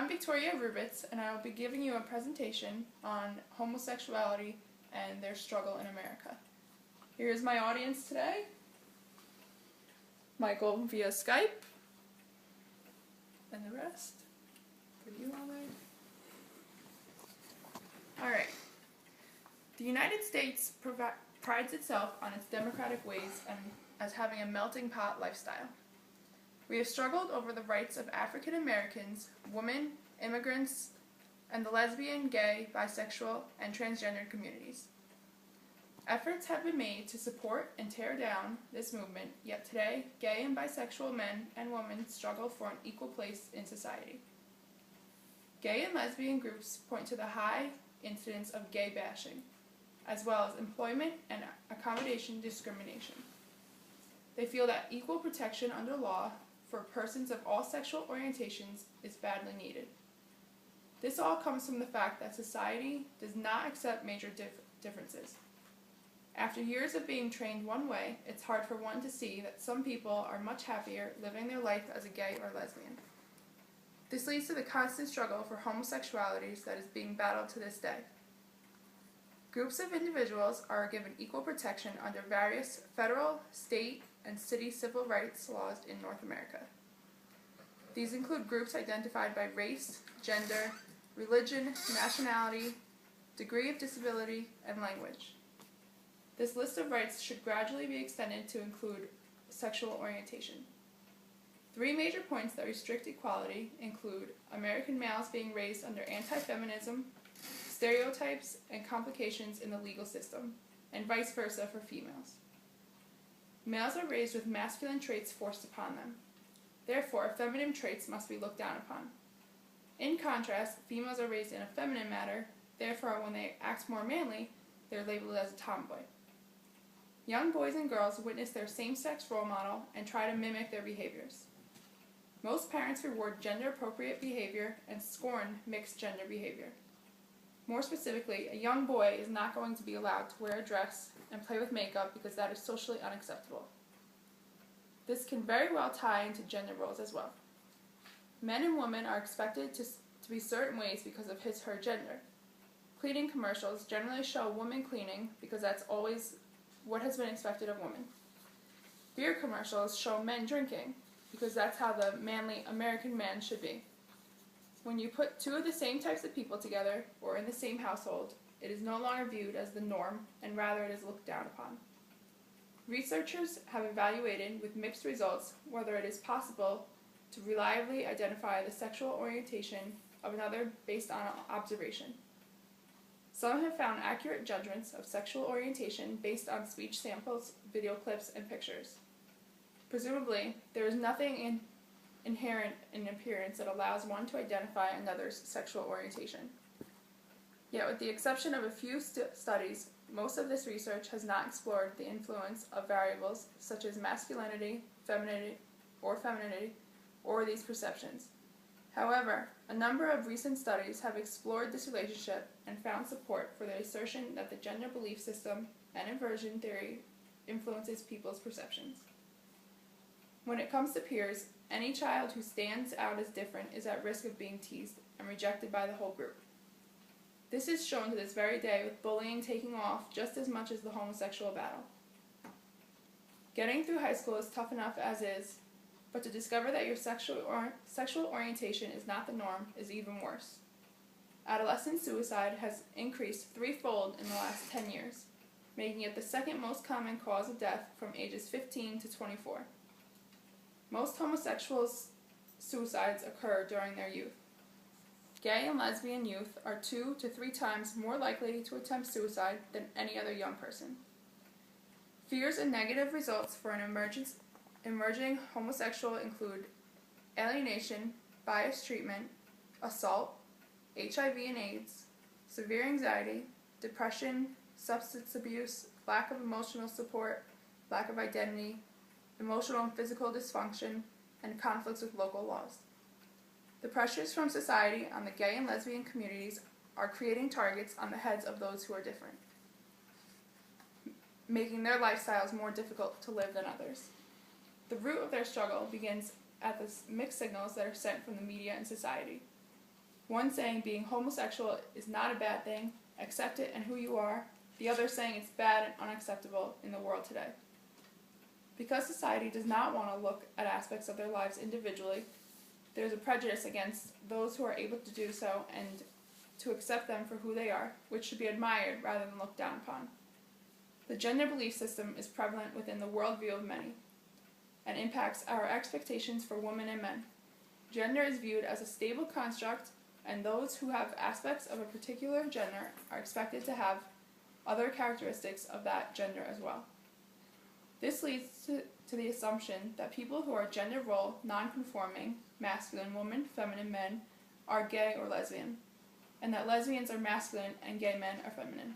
I'm Victoria Rubitz, and I will be giving you a presentation on homosexuality and their struggle in America. Here's my audience today. Michael via Skype, and the rest for you all there. Alright. The United States prides itself on its democratic ways and as having a melting pot lifestyle. We have struggled over the rights of African Americans, women, immigrants, and the lesbian, gay, bisexual, and transgender communities. Efforts have been made to support and tear down this movement, yet today, gay and bisexual men and women struggle for an equal place in society. Gay and lesbian groups point to the high incidence of gay bashing, as well as employment and accommodation discrimination. They feel that equal protection under law for persons of all sexual orientations is badly needed. This all comes from the fact that society does not accept major differences. After years of being trained one way, it's hard for one to see that some people are much happier living their life as a gay or lesbian. This leads to the constant struggle for homosexuality that is being battled to this day. Groups of individuals are given equal protection under various federal, state, and city civil rights laws in North America. These include groups identified by race, gender, religion, nationality, degree of disability, and language. This list of rights should gradually be extended to include sexual orientation. 3 major points that restrict equality include American males being raised under anti-feminism, stereotypes, and complications in the legal system, and vice versa for females. Males are raised with masculine traits forced upon them. Therefore, feminine traits must be looked down upon. In contrast, females are raised in a feminine manner. Therefore, when they act more manly, they're labeled as a tomboy. Young boys and girls witness their same-sex role model and try to mimic their behaviors. Most parents reward gender-appropriate behavior and scorn mixed-gender behavior. More specifically, a young boy is not going to be allowed to wear a dress and play with makeup because that is socially unacceptable. This can very well tie into gender roles as well. Men and women are expected to be certain ways because of his/her gender. Cleaning commercials generally show women cleaning because that's always what has been expected of women. Beer commercials show men drinking because that's how the manly American man should be. When you put 2 of the same types of people together or in the same household, it is no longer viewed as the norm, and rather it is looked down upon. Researchers have evaluated with mixed results whether it is possible to reliably identify the sexual orientation of another based on observation. Some have found accurate judgments of sexual orientation based on speech samples, video clips, and pictures. Presumably, there is nothing inherent in appearance that allows one to identify another's sexual orientation. Yet, with the exception of a few studies, most of this research has not explored the influence of variables such as masculinity, femininity, or these perceptions. However, a number of recent studies have explored this relationship and found support for the assertion that the gender belief system and inversion theory influences people's perceptions. When it comes to peers, any child who stands out as different is at risk of being teased and rejected by the whole group. This is shown to this very day with bullying taking off just as much as the homosexual battle. Getting through high school is tough enough as is, but to discover that your sexual orientation is not the norm is even worse. Adolescent suicide has increased 3-fold in the last 10 years, making it the 2nd most common cause of death from ages 15 to 24. Most homosexual suicides occur during their youth. Gay and lesbian youth are 2 to 3 times more likely to attempt suicide than any other young person. Fears and negative results for an emerging homosexual include alienation, biased treatment, assault, HIV and AIDS, severe anxiety, depression, substance abuse, lack of emotional support, lack of identity, emotional and physical dysfunction, and conflicts with local laws. The pressures from society on the gay and lesbian communities are creating targets on the heads of those who are different, making their lifestyles more difficult to live than others. The root of their struggle begins at the mixed signals that are sent from the media and society. One saying being homosexual is not a bad thing, accept it and who you are, the other saying it's bad and unacceptable in the world today. Because society does not want to look at aspects of their lives individually, there is a prejudice against those who are able to do so and to accept them for who they are, which should be admired rather than looked down upon. The gender belief system is prevalent within the worldview of many and impacts our expectations for women and men. Gender is viewed as a stable construct, and those who have aspects of a particular gender are expected to have other characteristics of that gender as well. This leads to the assumption that people who are gender role non-conforming, masculine women, feminine men, are gay or lesbian, and that lesbians are masculine and gay men are feminine.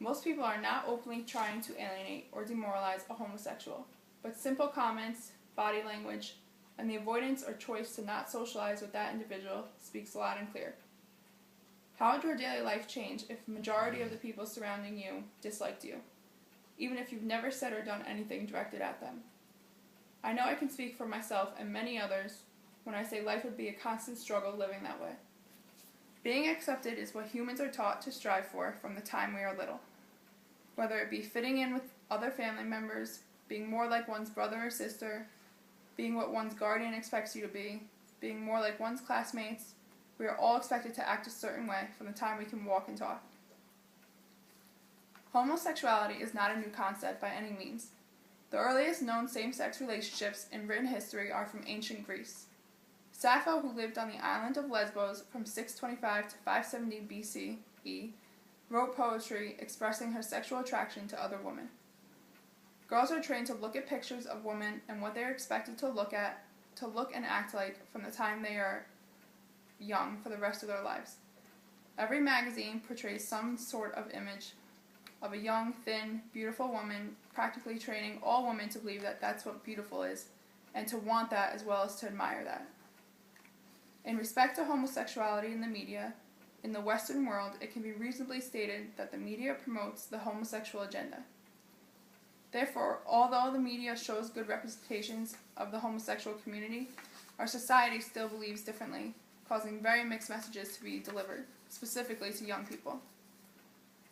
Most people are not openly trying to alienate or demoralize a homosexual, but simple comments, body language, and the avoidance or choice to not socialize with that individual speaks loud and clear. How would your daily life change if the majority of the people surrounding you disliked you, even if you've never said or done anything directed at them? I know I can speak for myself and many others when I say life would be a constant struggle living that way. Being accepted is what humans are taught to strive for from the time we are little. Whether it be fitting in with other family members, being more like one's brother or sister, being what one's guardian expects you to be, being more like one's classmates, we are all expected to act a certain way from the time we can walk and talk. Homosexuality is not a new concept by any means. The earliest known same-sex relationships in written history are from ancient Greece. Sappho, who lived on the island of Lesbos from 625 to 570 BCE, wrote poetry expressing her sexual attraction to other women. Girls are trained to look at pictures of women and what they are expected to look and act like from the time they are young for the rest of their lives. Every magazine portrays some sort of image of a young, thin, beautiful woman, practically training all women to believe that that's what beautiful is, and to want that as well as to admire that. In respect to homosexuality in the media, in the Western world, it can be reasonably stated that the media promotes the homosexual agenda. Therefore, although the media shows good representations of the homosexual community, our society still believes differently, causing very mixed messages to be delivered, specifically to young people.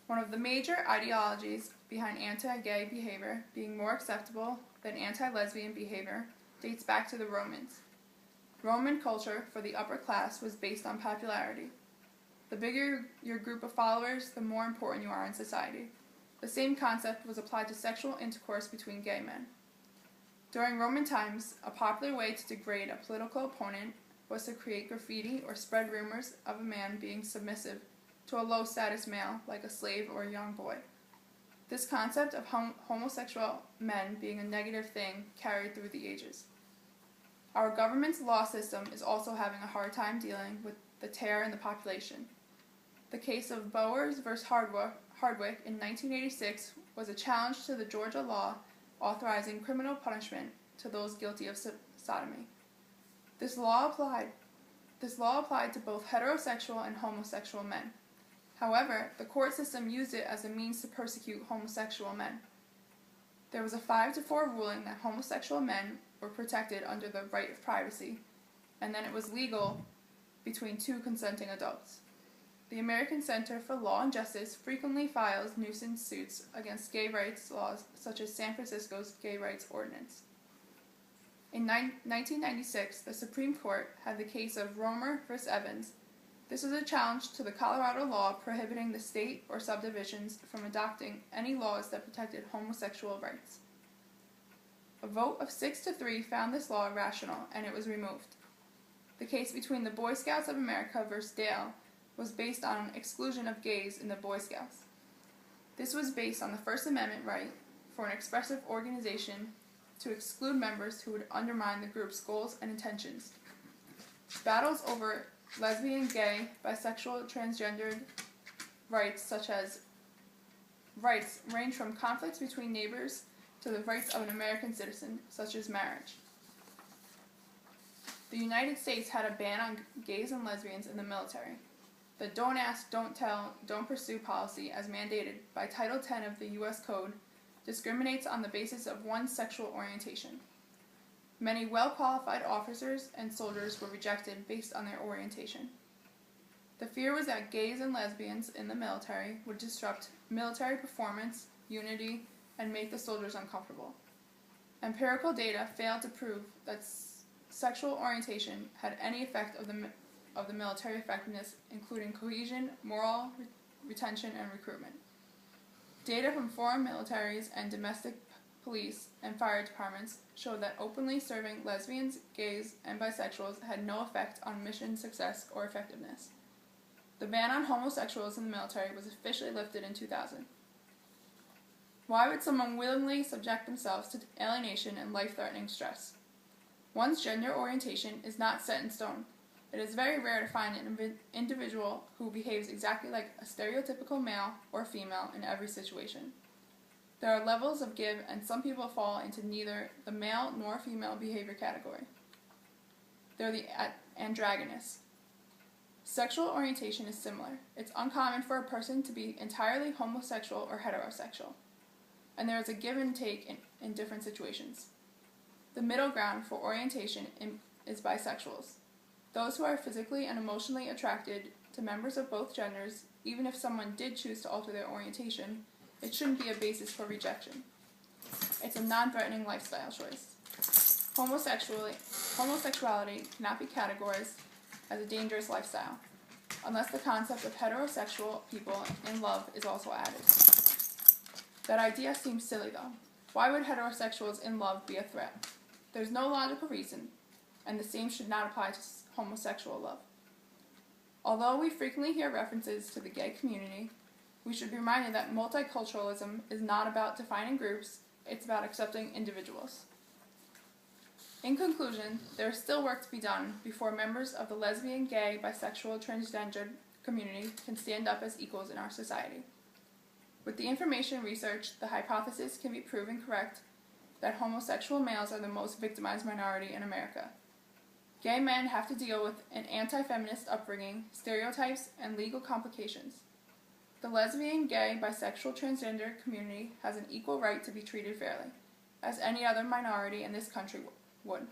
One of the major ideologies behind anti-gay behavior being more acceptable than anti-lesbian behavior dates back to the Romans. Roman culture for the upper class was based on popularity. The bigger your group of followers, the more important you are in society. The same concept was applied to sexual intercourse between gay men. During Roman times, a popular way to degrade a political opponent was to create graffiti or spread rumors of a man being submissive to a low-status male, like a slave or a young boy. This concept of homosexual men being a negative thing carried through the ages. Our government's law system is also having a hard time dealing with the tear in the population. The case of Bowers v. Hardwick in 1986 was a challenge to the Georgia law authorizing criminal punishment to those guilty of sodomy. This law applied to both heterosexual and homosexual men. However, the court system used it as a means to persecute homosexual men. There was a 5-4 ruling that homosexual men were protected under the right of privacy, and then it was legal between two consenting adults. The American Center for Law and Justice frequently files nuisance suits against gay rights laws such as San Francisco's Gay Rights Ordinance. In 1996, the Supreme Court had the case of Romer v. Evans. This was a challenge to the Colorado law prohibiting the state or subdivisions from adopting any laws that protected homosexual rights. A vote of 6-3 found this law irrational, and it was removed. The case between the Boy Scouts of America v. Dale was based on exclusion of gays in the Boy Scouts. This was based on the First Amendment right for an expressive organization to exclude members who would undermine the group's goals and intentions. Battles over lesbian, gay, bisexual, transgendered rights range from conflicts between neighbors to the rights of an American citizen, such as marriage. The United States had a ban on gays and lesbians in the military. The Don't Ask, Don't Tell, Don't Pursue policy, as mandated by Title 10 of the U.S. Code, discriminates on the basis of one's sexual orientation. Many well-qualified officers and soldiers were rejected based on their orientation. The fear was that gays and lesbians in the military would disrupt military performance, unity, and make the soldiers uncomfortable. Empirical data failed to prove that sexual orientation had any effect of the military effectiveness, including cohesion, moral retention, and recruitment. Data from foreign militaries and domestic police and fire departments showed that openly serving lesbians, gays, and bisexuals had no effect on mission success or effectiveness. The ban on homosexuals in the military was officially lifted in 2000. Why would someone willingly subject themselves to alienation and life-threatening stress? One's gender orientation is not set in stone. It is very rare to find an individual who behaves exactly like a stereotypical male or female in every situation. There are levels of give, and some people fall into neither the male nor female behavior category. They're the androgynous. Sexual orientation is similar. It's uncommon for a person to be entirely homosexual or heterosexual, and there is a give and take in different situations. The middle ground for orientation is bisexuals, those who are physically and emotionally attracted to members of both genders. Even if someone did choose to alter their orientation, it shouldn't be a basis for rejection. It's a non-threatening lifestyle choice. Homosexuality cannot be categorized as a dangerous lifestyle, unless the concept of heterosexual people in love is also added. That idea seems silly, though. Why would heterosexuals in love be a threat? There's no logical reason, and the same should not apply to homosexual love. Although we frequently hear references to the gay community, we should be reminded that multiculturalism is not about defining groups, it's about accepting individuals. In conclusion, there is still work to be done before members of the lesbian, gay, bisexual, transgender community can stand up as equals in our society. With the information researched, the hypothesis can be proven correct that homosexual males are the most victimized minority in America. Gay men have to deal with an anti-feminist upbringing, stereotypes, and legal complications. The lesbian, gay, bisexual, transgender community has an equal right to be treated fairly, as any other minority in this country would.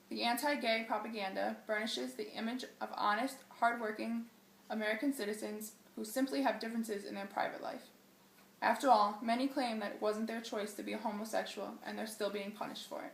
The anti-gay propaganda burnishes the image of honest, hard-working American citizens who simply have differences in their private life. After all, many claim that it wasn't their choice to be a homosexual, and they're still being punished for it.